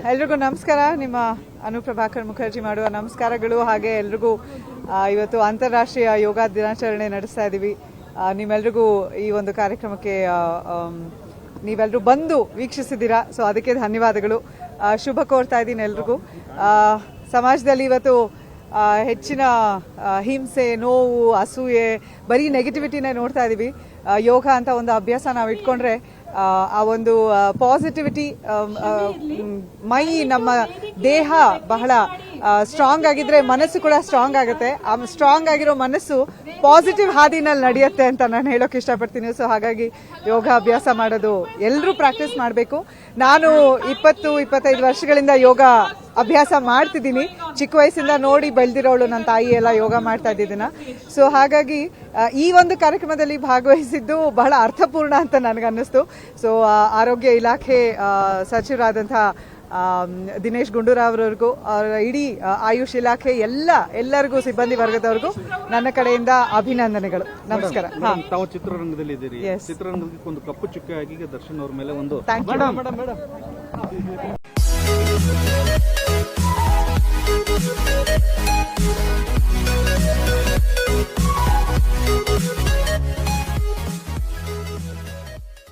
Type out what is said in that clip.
ಎಲ್ರಿಗೂ ನಮಸ್ಕಾರ. ನಿಮ್ಮ ಅನುಪ್ರಭಾಕರ್ ಮುಖರ್ಜಿ ಮಾಡುವ ನಮಸ್ಕಾರಗಳು. ಹಾಗೆ ಎಲ್ರಿಗೂ ಇವತ್ತು ಅಂತಾರಾಷ್ಟ್ರೀಯ ಯೋಗ ದಿನಾಚರಣೆ ನಡೆಸ್ತಾ ಇದ್ದೀವಿ. ನಿಮ್ಮೆಲ್ರಿಗೂ ಈ ಒಂದು ಕಾರ್ಯಕ್ರಮಕ್ಕೆ ನೀವೆಲ್ಲರೂ ಬಂದು ವೀಕ್ಷಿಸಿದ್ದೀರಾ, ಸೊ ಅದಕ್ಕೆ ಧನ್ಯವಾದಗಳು. ಶುಭ ಕೋರ್ತಾ ಇದ್ದೀನಿ ಎಲ್ರಿಗೂ. ಸಮಾಜದಲ್ಲಿ ಇವತ್ತು ಹೆಚ್ಚಿನ ಹಿಂಸೆ, ನೋವು, ಅಸೂಯೆ, ಬರೀ ನೆಗೆಟಿವಿಟಿನೇ ನೋಡ್ತಾ ಇದ್ದೀವಿ. ಯೋಗ ಅಂತ ಒಂದು ಅಭ್ಯಾಸ ನಾವು ಇಟ್ಕೊಂಡ್ರೆ ಆ ಒಂದು ಪಾಸಿಟಿವಿಟಿ, ಮೈ, ನಮ್ಮ ದೇಹ ಬಹಳ ಸ್ಟ್ರಾಂಗ್ ಆಗಿದ್ರೆ ಮನಸ್ಸು ಕೂಡ ಸ್ಟ್ರಾಂಗ್ ಆಗುತ್ತೆ. ಆ ಸ್ಟ್ರಾಂಗ್ ಆಗಿರೋ ಮನಸ್ಸು ಪಾಸಿಟಿವ್ ಹಾದಿನಲ್ಲಿ ನಡೆಯುತ್ತೆ ಅಂತ ನಾನು ಹೇಳೋಕೆ ಇಷ್ಟಪಡ್ತೀನಿ. ಸೊ ಹಾಗಾಗಿ ಯೋಗ ಅಭ್ಯಾಸ ಮಾಡೋದು ಎಲ್ಲರೂ ಪ್ರಾಕ್ಟೀಸ್ ಮಾಡಬೇಕು. ನಾನು 20-25 ವರ್ಷಗಳಿಂದ ಯೋಗ ಅಭ್ಯಾಸ ಮಾಡ್ತಿದ್ದೀನಿ. ಚಿಕ್ಕ ವಯಸ್ಸಿಂದ ನೋಡಿ ಬೆಳೆದಿರೋಳು ನನ್ನ ತಾಯಿ ಎಲ್ಲ ಯೋಗ ಮಾಡ್ತಾ ಇದ್ದಿದ್ದೀನ. ಸೊ ಹಾಗಾಗಿ ಈ ಒಂದು ಕಾರ್ಯಕ್ರಮದಲ್ಲಿ ಭಾಗವಹಿಸಿದ್ದು ಬಹಳ ಅರ್ಥಪೂರ್ಣ ಅಂತ ನನಗನ್ನಿಸ್ತು. ಸೊ ಆರೋಗ್ಯ ಇಲಾಖೆ ಸಚಿವರಾದಂತಹ ದಿನೇಶ್ ಗುಂಡೂರಾವ್ ಅವರಿಗೂ, ಅವರ ಇಡೀ ಆಯುಷ್ ಇಲಾಖೆ ಎಲ್ಲರಿಗೂ, ಸಿಬ್ಬಂದಿ ವರ್ಗದವರಿಗೂ ನನ್ನ ಕಡೆಯಿಂದ ಅಭಿನಂದನೆಗಳು. ನಮಸ್ಕಾರ. ತಾವು ಚಿತ್ರರಂಗದಲ್ಲಿ ಇದ್ದೀರಿ. ಚಿತ್ರರಂಗಕ್ಕೆ ಒಂದು ಕಪ್ಪು ಚುಕ್ಕೆ ಆಗಿ ದರ್ಶನ್ ಅವ್ರ ಮೇಲೆ ಒಂದು